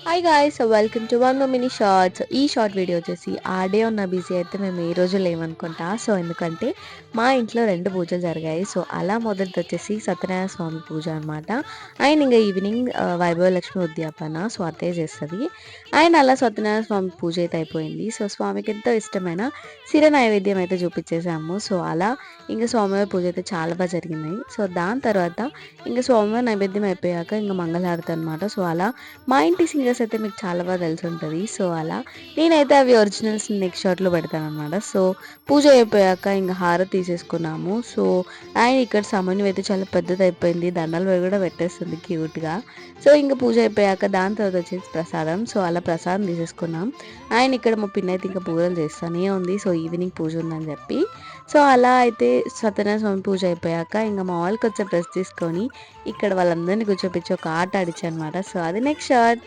Hi guys welcome to one mini shorts. ఈ short video వచ్చేసి ఆ డే ఉన్న బిజీ అయితే మేము ఏ రోజు లేమనుకుంటా. సో ఎందుకంటే మా ఇంట్లో 2 పూజలు జరిగాయి. సో అలా మొదటిది వచ్చేసి సత్యనారాయణ స్వామి పూజ అనమాట. అండ్ ఇంకా ఈవినింగ్ వైభవలక్ష్మి ఉద్యాపన సో అత్తయ్య చేస్తుంది. అండ్ అలా సత్యనారాయణ స్వామి పూజ అయితే అయిపోయింది. సో స్వామికి ఎంతో ఇష్టమైన సిర నైవేద్యం అయితే చూపించేసాము. సో అలా ఇంకా స్వామివారి పూజ అయితే చాలా బాగా జరిగింది. సో దాని తర్వాత ఇంకా స్వామివారి నైవేద్యం అయిపోయాక ఇంకా మంగళహారతి అనమాట. సో అలా మా ఇంటి సింగర్స్ అయితే మీకు చాలా బాగా తెలిసి ఉంటుంది. సో అలా నేనైతే అవి ఒరిజినల్స్ నెక్స్ట్ షాట్లో పెడతాను అనమాట. సో పూజ అయిపోయాక ఇంకా హారతి తీసేసుకున్నాము. సో అండ్ ఇక్కడ సమన్వయం అయితే చాలా పెద్దది అయిపోయింది, దండలు కూడా పెట్టేస్తుంది క్యూట్గా. సో ఇంకా పూజ అయిపోయాక దాని తర్వాత వచ్చేసి ప్రసాదం. సో అలా ప్రసాదం తీసేసుకున్నాం. అండ్ ఇక్కడ మా పిన్న అయితే ఇంకా పూజలు చేస్తానే ఉంది. సో ఈవినింగ్ పూజ ఉందని చెప్పి సో అలా అయితే సత్యనారాయణ స్వామి పూజ అయిపోయాక ఇంకా మా వాళ్ళకి వచ్చే డ్రెస్ తీసుకొని ఇక్కడ వాళ్ళందరినీ కూర్చోపించి ఒక ఆట ఆడిచ్చా అనమాట. సో అది నెక్స్ట్ షార్ట్.